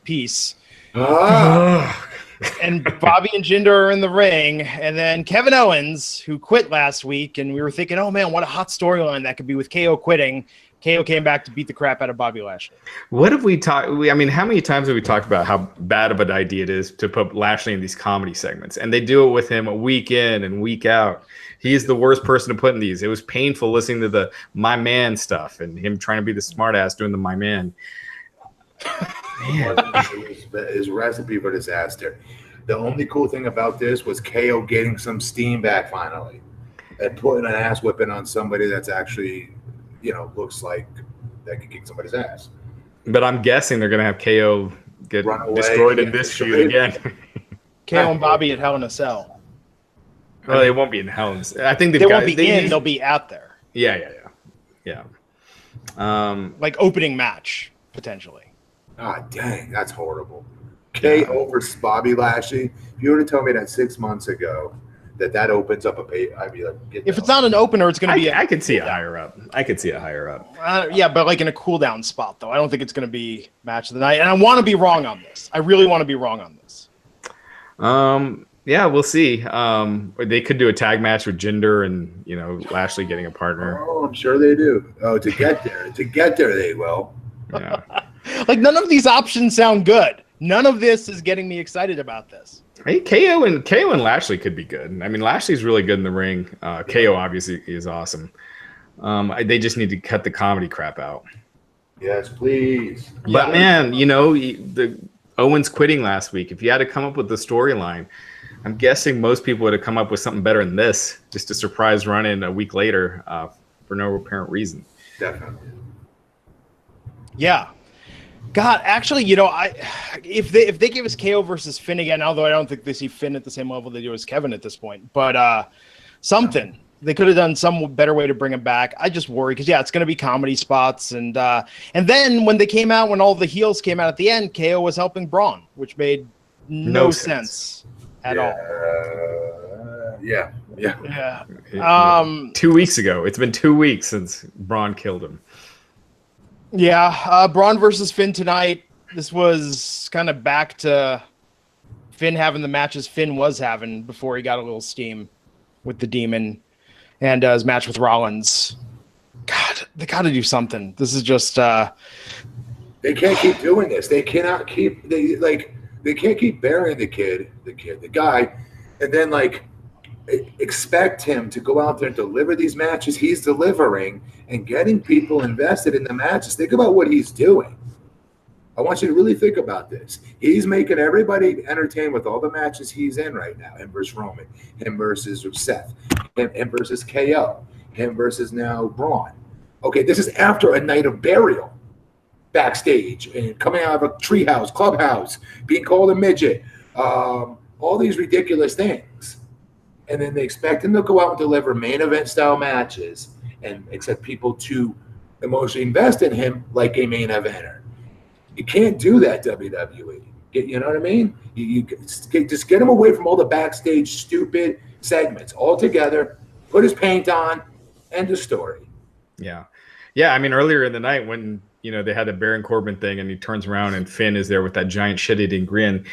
peace. And Bobby and Jinder are in the ring, and then Kevin Owens, who quit last week, and we were thinking, oh man, what a hot storyline that could be with KO quitting. KO came back to beat the crap out of Bobby Lashley. What have we talked? I mean, how many times have we talked about how bad of an idea it is to put Lashley in these comedy segments? And they do it with him a week in and week out. He's the worst person to put in these. It was painful listening to the my man stuff and him trying to be the smart ass doing the my man. His recipe for disaster. The only cool thing about this was KO getting some steam back finally and putting an ass whipping on somebody that's actually, looks like that could kick somebody's ass. But I'm guessing they're going to have KO get destroyed in this feud again. KO and Bobby at Hell in a Cell. Well, they won't be in Hell in a Cell. I think they won't be they'll be out there. Yeah. Like opening match, potentially. Ah, dang, that's horrible. KO versus Bobby Lashley. If you were to tell me that 6 months ago that opens up a pay, I'd be like, if it's not an opener, it's going to be. I could see it higher up. Yeah, but like in a cool down spot, though. I don't think it's going to be match of the night. And I want to be wrong on this. I really want to be wrong on this. Yeah, we'll see. They could do a tag match with Jinder and Lashley getting a partner. Oh, I'm sure they do. Oh, to get there, they will. Yeah. Like none of these options sound good. None of this is getting me excited about this. Hey, KO and Lashley could be good. I mean, Lashley's really good in the ring. KO obviously is awesome. They just need to cut the comedy crap out. Yes, please. But man, the Owens quitting last week. If you had to come up with the storyline, I'm guessing most people would have come up with something better than this, just a surprise run in a week later for no apparent reason. Definitely. Yeah. God, actually, if they give us KO versus Finn again, although I don't think they see Finn at the same level they do as Kevin at this point, but something. They could have done some better way to bring him back. I just worry because it's going to be comedy spots, and then when all the heels came out at the end, KO was helping Braun, which made no sense at all. Yeah. 2 weeks ago. It's been 2 weeks since Braun killed him. Yeah, Braun versus Finn tonight. This was kind of back to Finn having the matches Finn was having before he got a little steam with the Demon and his match with Rollins. God, they got to do something. This is just they can't keep doing this. They cannot keep they can't keep burying the guy, and then expect him to go out there and deliver these matches he's delivering and getting people invested in the matches. Think about what he's doing. I want you to really think about this. He's making everybody entertained with all the matches he's in right now. Him versus Roman, him versus Seth, him versus KO, him versus now Braun. Okay, this is after a night of burial backstage and coming out of a treehouse, clubhouse, being called a midget, all these ridiculous things. And then they expect him to go out and deliver main event style matches and expect people to emotionally invest in him like a main eventer. You can't do that, WWE. You know what I mean? You just get him away from all the backstage stupid segments altogether, put his paint on, end of story. Yeah. I mean, earlier in the night when they had the Baron Corbin thing and he turns around and Finn is there with that giant shit-eating grin.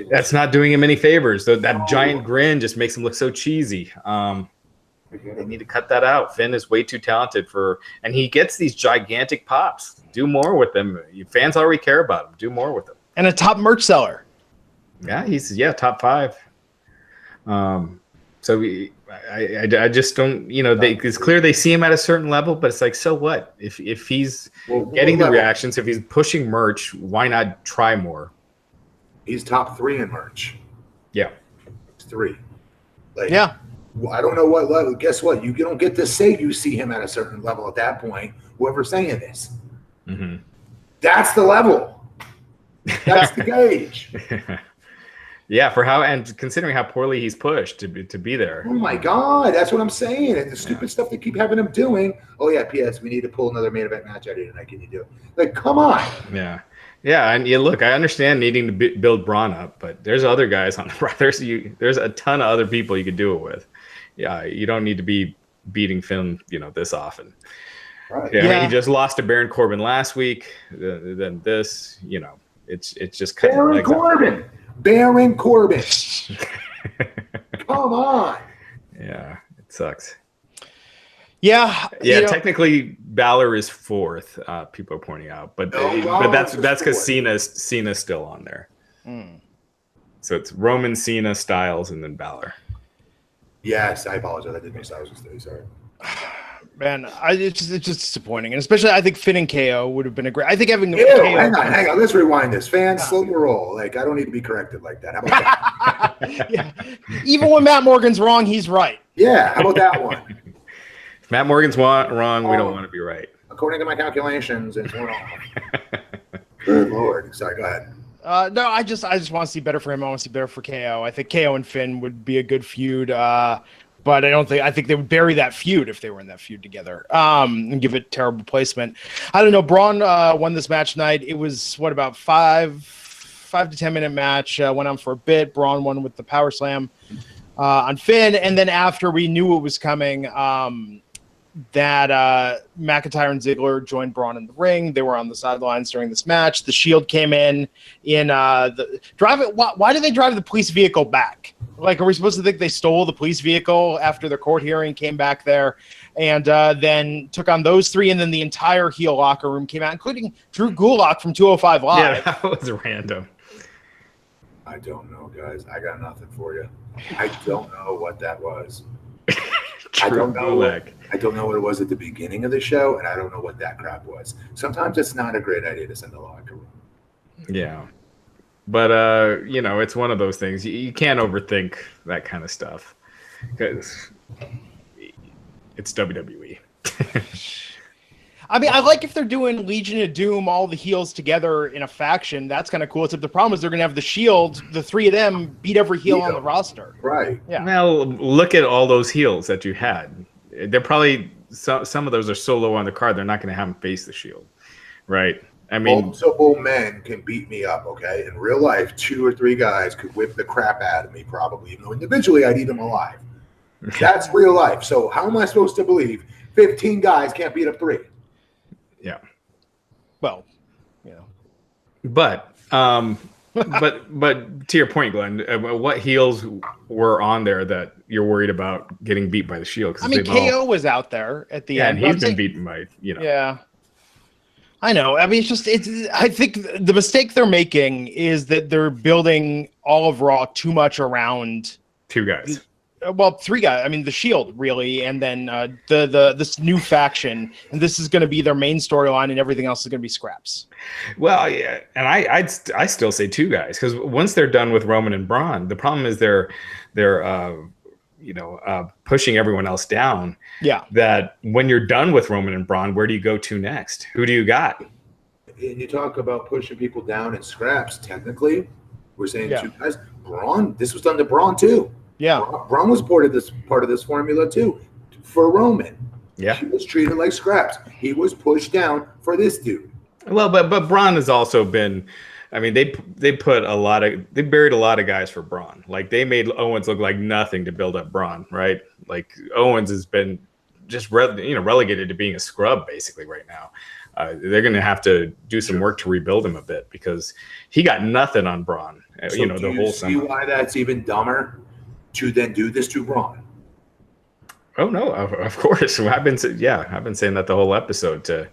That's not doing him any favors. That giant grin just makes him look so cheesy. They need to cut that out. Finn is way too talented and he gets these gigantic pops. Do more with them. Fans already care about him. Do more with him. And a top merch seller. Yeah, he's top 5. So I just don't, it's clear they see him at a certain level, but it's like, so what? If he's getting the reactions, if he's pushing merch, why not try more? He's top 3 in merch. Yeah. It's 3. Yeah. I don't know what level. Guess what? You don't get to say you see him at a certain level at that point. Whoever's saying this. Mm-hmm. That's the level. That's the gauge. Yeah, and considering how poorly he's pushed to be there. Oh my God, that's what I'm saying. And the stupid stuff they keep having him doing. Oh yeah, P.S. We need to pull another main event match out of tonight. Can you do it? Come on. Yeah, and look, I understand needing to build Braun up, but there's other guys on the there's a ton of other people you could do it with. Yeah, you don't need to be beating Finn, this often. Right. Yeah, I mean, he just lost to Baron Corbin last week. Then this, it's just cutting Baron Corbin. Baron Corbin. Come on. Yeah, it sucks. Yeah. Technically, Balor is 4th. People are pointing out, but that's because Cena's still on there. So it's Roman, Cena, Styles, and then Balor. Yes, I apologize. I did make Styles mistake. Sorry. Man, it's just disappointing, and especially I think Finn and KO would have been a great. I think having KO. Hang on. Let's rewind this. Fans, slow the roll. I don't need to be corrected like that. How about that? Yeah. Even when Matt Morgan's wrong, he's right. Yeah. How about that one? If Matt Morgan's wrong, we don't want to be right. According to my calculations, it's wrong. Good Lord. Sorry. Go ahead. No, I just want to see better for him. I want to see better for KO. I think KO and Finn would be a good feud. But I think they would bury that feud if they were in that feud together, and give it terrible placement. I don't know. Braun won this match tonight. It was about 5 to 10 minute match. Went on for a bit. Braun won with the power slam on Finn, and then after we knew it was coming, that McIntyre and Ziggler joined Braun in the ring. They were on the sidelines during this match. The Shield came in the drive it. Why did they drive the police vehicle back? Are we supposed to think they stole the police vehicle after the court hearing, came back there, and then took on those 3, and then the entire heel locker room came out, including Drew Gulak from 205 Live. Yeah, that was random. I don't know, guys. I got nothing for you. I don't know what that was. I don't know. I don't know what it was at the beginning of the show, and I don't know what that crap was. Sometimes it's not a great idea to send the locker room. Yeah. But you know, it's one of those things. You can't overthink that kind of stuff because it's WWE. I mean, I like if they're doing Legion of Doom, all the heels together in a faction. That's kind of cool. Except the problem is they're going to have the Shield, the three of them, beat every heel on the roster. Right. Yeah. Well, look at all those heels that you had. They're probably some of those are so low on the card. They're not going to have them face the Shield, right? I mean, multiple men can beat me up. Okay, in real life, 2 or 3 guys could whip the crap out of me, probably. Even though individually, I'd eat them alive. That's real life. So how am I supposed to believe 15 guys can't beat up 3? yeah. Well, you know. But to your point, Glenn, what heels were on there that you're worried about getting beat by the Shield? I mean, KO was out there at the end. And he's been beaten by, you know. Yeah. I know. I mean, I think the mistake they're making is that they're building all of Raw too much around 2 guys. Well, 3 guys. I mean, the Shield, really, and then this new faction, and this is going to be their main storyline, and everything else is going to be scraps. Well, yeah, and I still say 2 guys because once they're done with Roman and Braun, the problem is they're pushing everyone else down. Yeah. That when you're done with Roman and Braun, where do you go to next? Who do you got? And you talk about pushing people down in scraps. Technically, we're saying 2 guys. Braun. This was done to Braun too. Yeah. Braun was part of this formula too for Roman. Yeah. He was treated like scraps. He was pushed down for this dude. Well, but Braun has also been. I mean, they buried a lot of guys for Braun. Like they made Owens look like nothing to build up Braun, right? Like Owens has been just relegated to being a scrub basically right now. They're going to have to do some work to rebuild him a bit because he got nothing on Braun. So the whole see why that's even dumber to then do this to Braun? Oh no, of course. I've been saying that the whole episode.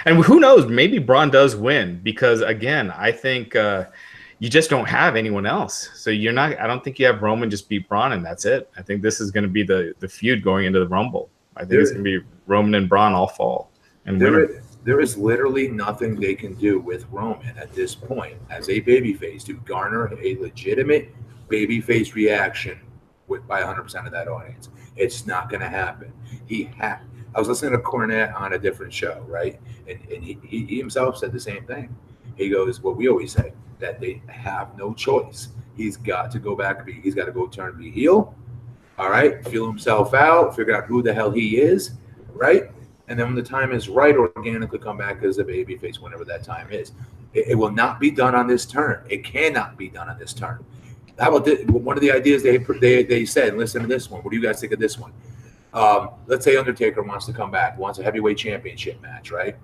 And who knows? Maybe Braun does win because again, I think you just don't have anyone else. So you're not. I don't think you have Roman just beat Braun and that's it. I think this is going to be the feud going into the Rumble. I think it's going to be Roman and Braun all fall and win. There is literally nothing they can do with Roman at this point as a babyface to garner a legitimate babyface reaction by 100% of that audience. It's not going to happen. I was listening to Cornette on a different show, right? And he himself said the same thing. He goes, what we always say, that they have no choice. He's got to go back. He's got to go turn the heel. All right. Feel himself out. Figure out who the hell he is. Right. And then when the time is right, organically come back as a babyface whenever that time is. It will not be done on this turn. It cannot be done on this turn. How about this? One of the ideas they said, listen to this one. What do you guys think of this one? Let's say Undertaker wants to come back, wants a heavyweight championship match, right?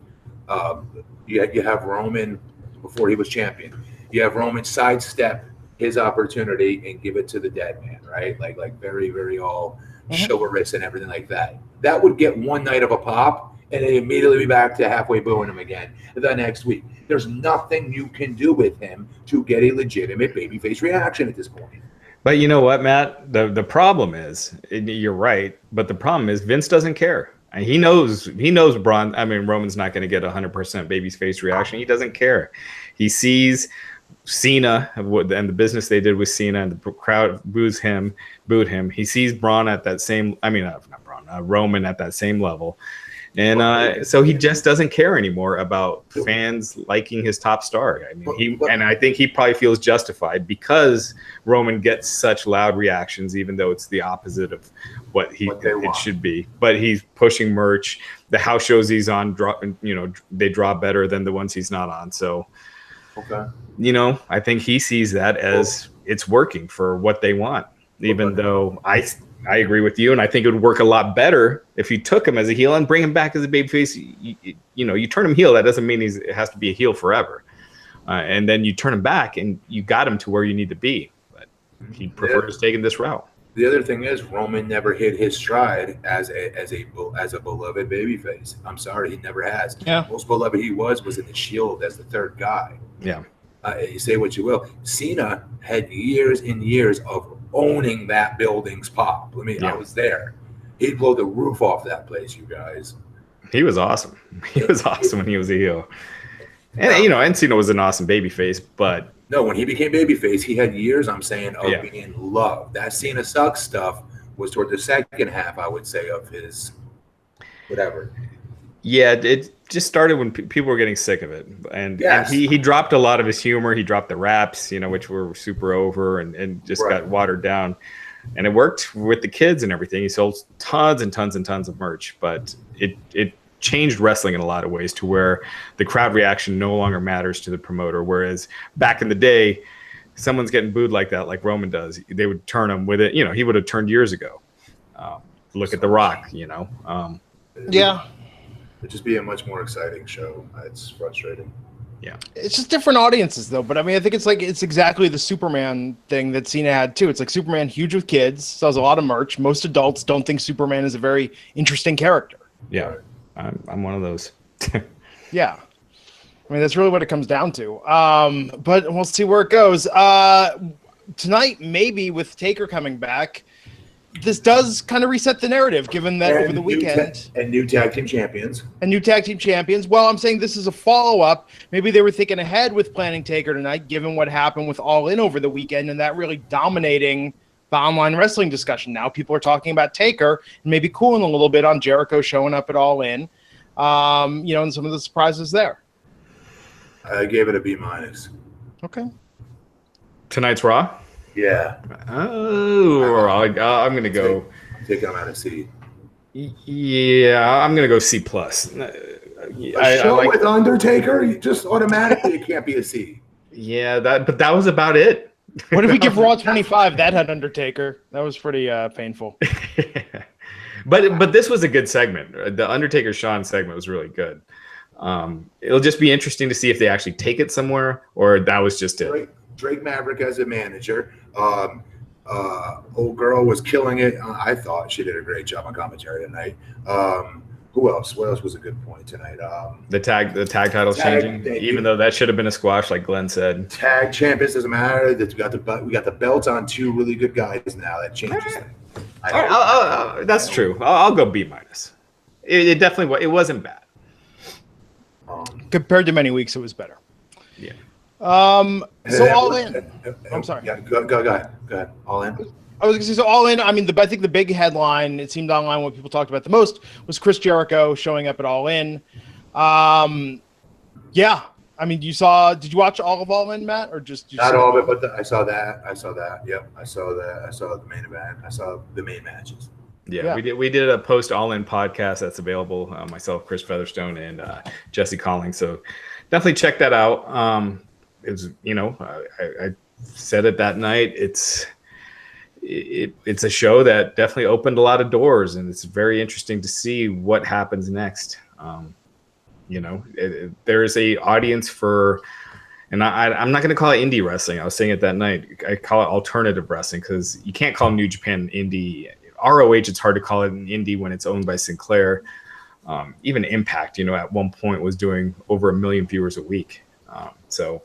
You have Roman before he was champion. You have Roman sidestep his opportunity and give it to the dead man, right? Like very, very all chivalrous and everything like that. That would get one night of a pop and then immediately be back to halfway booing him again the next week. There's nothing you can do with him to get a legitimate babyface reaction at this point. But you know what, Matt? The problem is, you're right, but the problem is Vince doesn't care. And he knows Roman's not going to get 100% babyface reaction. He doesn't care. He sees Cena and the business they did with Cena, and the crowd booed him. He sees Braun at that same. Roman at that same level, and so he just doesn't care anymore about fans liking his top star. I mean, I think he probably feels justified because Roman gets such loud reactions, even though it's the opposite of what it should be. But he's pushing merch. The house shows he's on, they draw better than the ones he's not on. So. Okay. I think he sees that as it's working for what they want, even though I agree with you. And I think it would work a lot better if you took him as a heel and bring him back as a babyface. You turn him heel. That doesn't mean it has to be a heel forever. And then you turn him back and you got him to where you need to be. But he prefers taking this route. The other thing is Roman never hit his stride as a beloved babyface. I'm sorry, he never has. Yeah. Most beloved he was in the Shield as the third guy. Yeah. You say what you will. Cena had years and years of owning that building's pop. I was there. He'd blow the roof off that place, you guys. He was awesome. He was awesome when he was a heel. And you know, and Cena was an awesome babyface, but no, when he became babyface, he had years, I'm saying, of Yeah. being loved. That Cena sucks stuff was toward the second half, I would say, of his whatever. yeah, it just started when people were getting sick of it, and Yes. he dropped a lot of his humor. He dropped the raps, you know, which were super over and just Right. got watered down. And it worked with the kids and everything. He sold tons and tons and tons of merch, but it changed wrestling in a lot of ways to where the crowd reaction no longer matters to the promoter. Whereas back in the day, someone's getting booed like that, like Roman does, they would turn him with it. You know, he would have turned years ago. Look at The Rock, you know. Yeah. It'd just be a much more exciting show. It's frustrating. Yeah. It's just different audiences, though. But I mean, I think it's exactly the Superman thing that Cena had too. It's like Superman, huge with kids, sells a lot of merch. Most adults don't think Superman is a very interesting character. Yeah. I'm one of those. Yeah, I mean that's really what it comes down to. But we'll see where it goes. Tonight, maybe with Taker coming back, this does kind of reset the narrative, given that over the weekend. New tag team champions. And new tag team champions. Well, I'm saying this is a follow-up. Maybe they were thinking ahead with planning Taker tonight, given what happened with All In over the weekend and that really dominating the online wrestling discussion. Now people are talking about Taker and maybe cooling a little bit on Jericho showing up at All In, you know, and some of the surprises there. I gave it a B-. Okay. Tonight's Raw? Yeah. Oh, I'm going to go. Take them out of C. Yeah, I'm going to go C+. A show with Undertaker, you just automatically it can't be a C. Yeah, but that was about it. What if we give Raw 25? That had Undertaker. That was pretty painful. But this was a good segment. The Undertaker Shawn segment was really good. It'll just be interesting to see if they actually take it somewhere or that was just it. Drake Maverick as a manager. Old girl was killing it. I thought she did a great job on commentary tonight. Who else? What else was a good point tonight? The tag title's changing, even though that should have been a squash, like Glenn said. Tag champions doesn't matter. That we got the belts on two really good guys now. That changes things. That's true. I'll go B-. It definitely wasn't bad. Compared to many weeks, it was better. Yeah. So All In. I'm sorry. Yeah, go ahead. All In. I was going to say, so All In, I mean, I think the big headline, it seemed online what people talked about the most, was Chris Jericho showing up at All In. Yeah. I mean, did you watch all of All In, Matt? Or just Not all of it, but I saw that. Yep. I saw that. I saw the main event. I saw the main matches. Yeah. We did a post All In podcast that's available. Myself, Chris Featherstone, and Jesse Collins. So definitely check that out. It was, you know, I said it that night. It's a show that definitely opened a lot of doors, and it's very interesting to see what happens next. You know, there's a audience for, and I'm not going to call it indie wrestling. I was saying it that night. I call it alternative wrestling because you can't call New Japan indie. ROH, it's hard to call it an indie when it's owned by Sinclair. Even Impact, you know, at one point was doing over 1 million viewers a week. So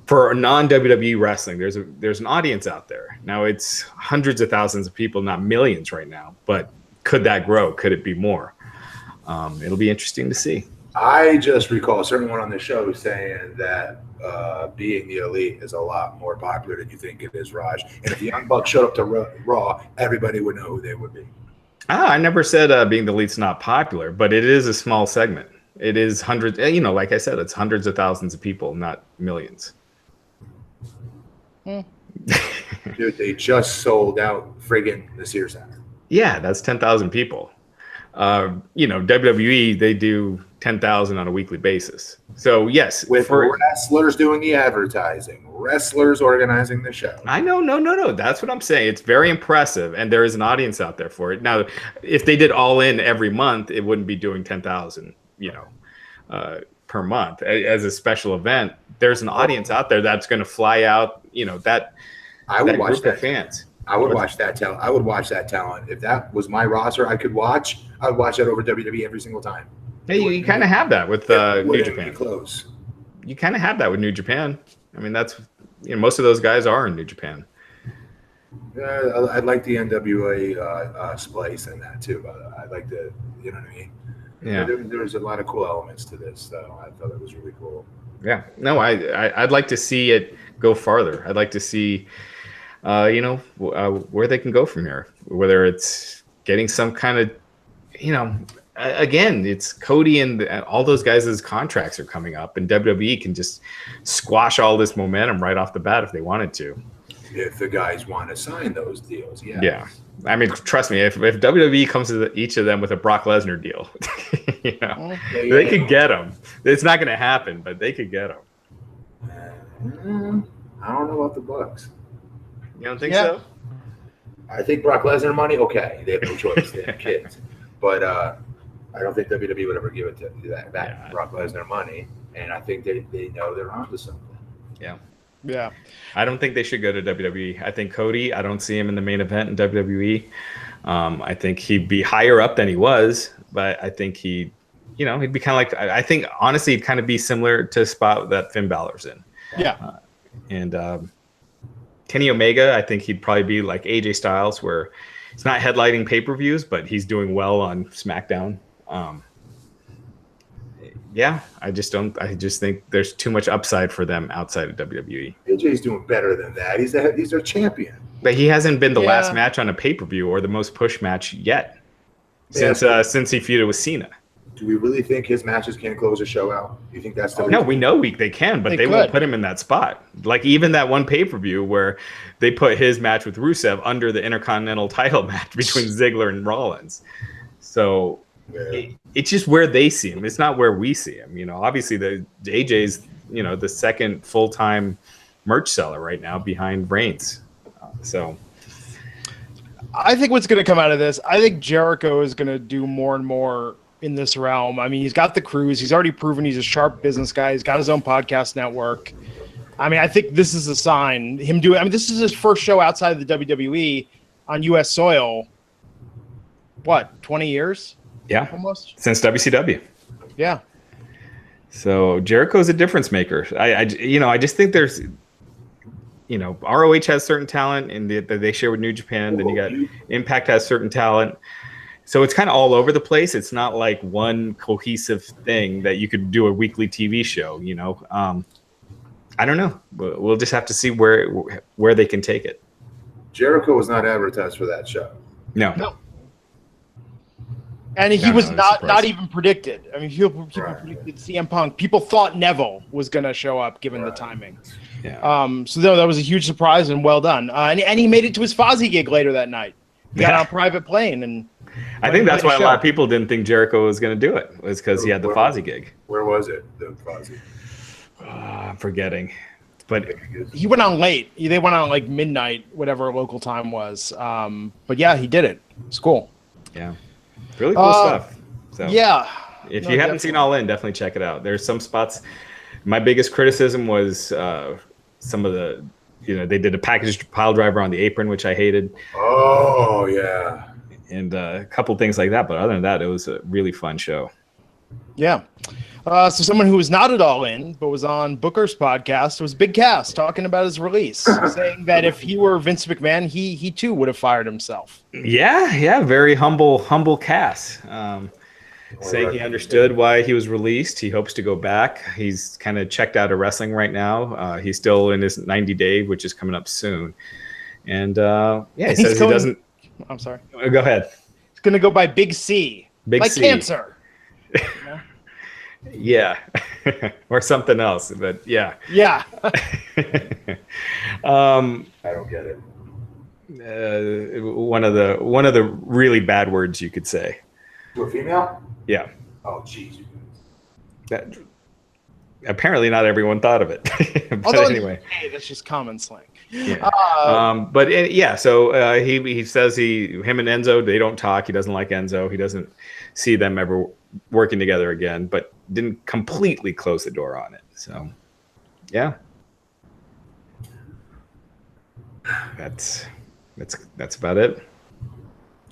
for non-WWE wrestling, there's an audience out there. Now it's hundreds of thousands of people, not millions right now, but could that grow? Could it be more? It'll be interesting to see. I just recall someone on the show saying that being the elite is a lot more popular than you think it is, Raj. And if the Young Bucks showed up to Raw, everybody would know who they would be. I never said being the elite's not popular, but it is a small segment. It is hundreds, you know, like I said, it's hundreds of thousands of people, not millions. Dude, they just sold out friggin' the Sears Center. Yeah, that's 10,000 people. You know, WWE, they do 10,000 on a weekly basis. So yes, with wrestlers doing the advertising, wrestlers organizing the show. I know, no. That's what I'm saying. It's very impressive, and there is an audience out there for it. Now, if they did All In every month, it wouldn't be doing 10,000, you know, per month as a special event. There's an audience out there that's going to fly out. You know that. I would watch that. Fans. I would watch that talent. I would watch that talent. If that was my roster, I would watch that over WWE every single time. Hey, you kind of have that with New Japan. Close. You kind of have that with New Japan. I mean, that's, you know, most of those guys are in New Japan. Yeah, I'd like the NWA splice in that too. But I'd like to, you know what I mean. Yeah, there's a lot of cool elements to this, though. I thought it was really cool. yeah. No, I'd like to see it go farther. I'd like to see, where they can go from here. Whether it's getting some kind of, again, it's Cody and all those guys' contracts are coming up, and WWE can just squash all this momentum right off the bat if they wanted to. If the guys want to sign those deals, yeah. Yeah. I mean, trust me, if WWE comes to each of them with a Brock Lesnar deal, they could get him. It's not going to happen, but they could get him. I don't know about the Bucks. You don't think so? I think Brock Lesnar money, okay. They have no choice. They have kids. But I don't think WWE would ever give it to that back Brock Lesnar money. And I think they know they're onto something. Yeah. Yeah. I don't think they should go to WWE. I think Cody, I don't see him in the main event in WWE. I think he'd be higher up than he was, but I think he'd be kind of like, I think honestly, he'd kind of be similar to the spot that Finn Balor's in. Yeah. And Kenny Omega, I think he'd probably be like AJ Styles, where he's not headlighting pay-per-views, but he's doing well on SmackDown. I just think there's too much upside for them outside of WWE. AJ's doing better than that. He's their champion. But he hasn't been the last match on a pay-per-view or the most pushed match yet since he feuded with Cena. Do we really think his matches can't close a show out? Do you think that's the reason? No, we know they can, but they won't put him in that spot. Like even that one pay-per-view where they put his match with Rusev under the Intercontinental title match between Ziggler and Rollins. So it's just where they see him. It's not where we see him. Obviously the AJ's, the second full-time merch seller right now behind Reigns. So I think what's going to come out of this, I think Jericho is going to do more and more in this realm. I mean, he's got the cruise. He's already proven he's a sharp business guy. He's got his own podcast network. I mean, I think this is a sign. This is his first show outside of the WWE on U.S. soil. What, 20 years? Yeah. Almost. Since WCW. Yeah. So Jericho's a difference maker. I just think there's, ROH has certain talent and they share with New Japan. Then you got Impact has certain talent. So it's kind of all over the place. It's not like one cohesive thing that you could do a weekly TV show, I don't know. We'll just have to see where they can take it. Jericho was not advertised for that show. No. And he was not even predicted. I mean, people predicted CM Punk. People thought Neville was going to show up given the timing. Yeah. So that was a huge surprise and well done. And he made it to his Fozzy gig later that night. He got on a private plane and. I think that's why a lot of people didn't think Jericho was going to do it. Was because he had the Fozzy gig. Where was it? The Fozzy. I'm forgetting, but he went on late. They went on like midnight, whatever local time was. But yeah, he did it. It's cool. Yeah, really cool stuff. So yeah, if you haven't seen All In, definitely check it out. There's some spots. My biggest criticism was some of the, they did a packaged pile driver on the apron, which I hated. Oh yeah. And a couple things like that, but other than that, it was a really fun show. Yeah. So someone who was not at All In, but was on Booker's podcast, was Big Cass talking about his release, saying that if he were Vince McMahon, he too would have fired himself. Yeah, very humble Cass. Saying he understood why he was released. He hopes to go back. He's kind of checked out of wrestling right now. He's still in his 90-day, which is coming up soon. And he says he doesn't. I'm sorry. Go ahead. It's going to go by Big C. Like C. Cancer. Yeah. Or something else, but yeah. Yeah. I don't get it. One of the really bad words you could say. To a female? Yeah. Oh, jeez. That apparently not everyone thought of it. But although anyway, that's just common slang. Yeah. So he says him and Enzo, they don't talk. He doesn't like Enzo. He doesn't see them ever working together again, but didn't completely close the door on it. So yeah, that's about it.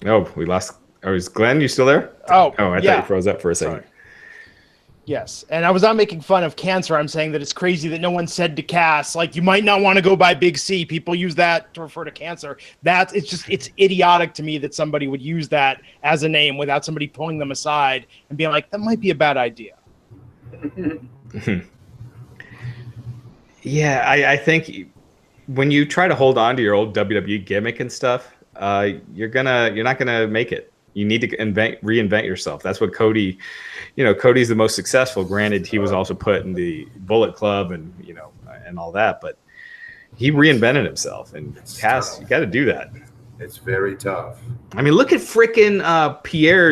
Oh, we lost. Oh, is Glenn, you still there? Oh, I thought you froze up for a second. Yes, and I was not making fun of cancer. I'm saying that it's crazy that no one said to Cass, like, you might not want to go by Big C. People use that to refer to cancer. It's idiotic to me that somebody would use that as a name without somebody pulling them aside and being like, that might be a bad idea. Yeah, I think when you try to hold on to your old WWE gimmick and stuff, you're not gonna make it. You need to reinvent yourself. That's what Cody, Cody's the most successful. Granted, he was also put in the Bullet Club and and all that, but he reinvented himself. And Cass, you got to do that. It's very tough. I mean, look at frickin'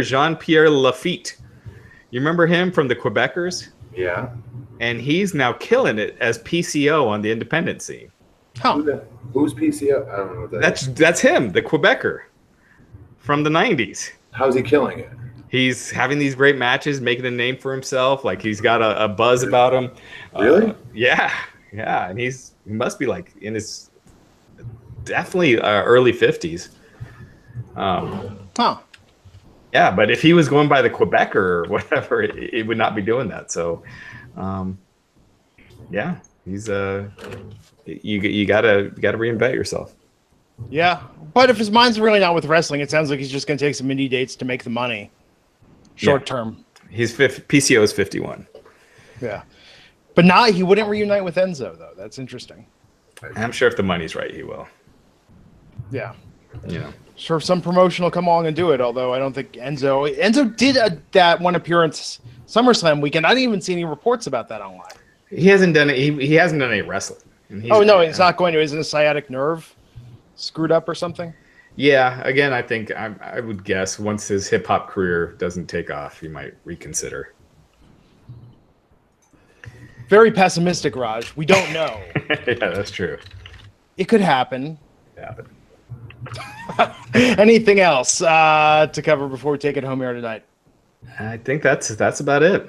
Jean-Pierre Lafitte. You remember him from the Quebecers? Yeah. And he's now killing it as PCO on the independent scene. Who's PCO? I don't know what that is. That's him, the Quebecer from the 90s. How's he killing it? He's having these great matches, making a name for himself. Like, he's got a buzz about him. Really? Yeah. And he must be like in his definitely early 50s. Yeah, but if he was going by the Quebecer or whatever, it would not be doing that. So, yeah, he's you gotta reinvent yourself. Yeah, but if his mind's really not with wrestling, it sounds like he's just going to take some indie dates to make the money. Short term. He's PCO is 51. Yeah, but he wouldn't reunite with Enzo though. That's interesting. I'm sure if the money's right, he will. Yeah. Sure, if some promotion will come along and do it. Although I don't think Enzo did that one appearance SummerSlam weekend. I didn't even see any reports about that online. He hasn't done it. He hasn't done any wrestling. It's not going to. Isn't a sciatic nerve screwed up or something? Yeah. Again, I think I would guess once his hip hop career doesn't take off, he might reconsider. Very pessimistic, Raj. We don't know. Yeah, that's true. It could happen. Yeah. Anything else to cover before we take it home here tonight? I think that's about it.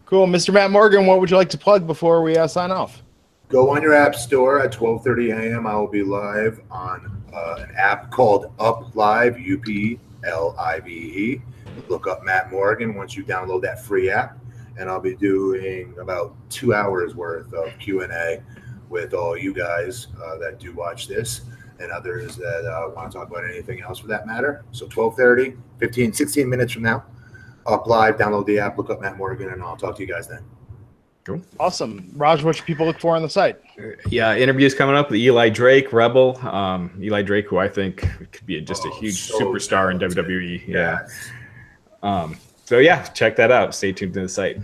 Cool. Mr. Matt Morgan, what would you like to plug before we sign off? Go on your app store at 12:30 a.m. I will be live on an app called Up Live, UPLIVE. Look up Matt Morgan once you download that free app, and I'll be doing about 2 hours worth of Q&A with all you guys that do watch this and others that want to talk about anything else for that matter. So 12:30, 16 minutes from now, Up Live, download the app, look up Matt Morgan, and I'll talk to you guys then. Cool. Awesome. Raj, what should people look for on the site? Yeah, interviews coming up with Eli Drake, Rebel. Eli Drake, who I think could be just a huge superstar in WWE. Yeah. So yeah, check that out. Stay tuned to the site.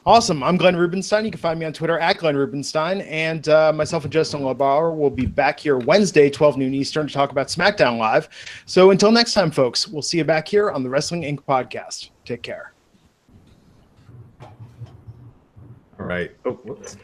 Awesome. I'm Glenn Rubenstein. You can find me on Twitter at Glenn Rubenstein. And myself and Justin LeBauer will be back here Wednesday, 12 noon Eastern, to talk about SmackDown Live. So until next time, folks, we'll see you back here on the Wrestling Inc. podcast. Take care. All right. Oh, whoops.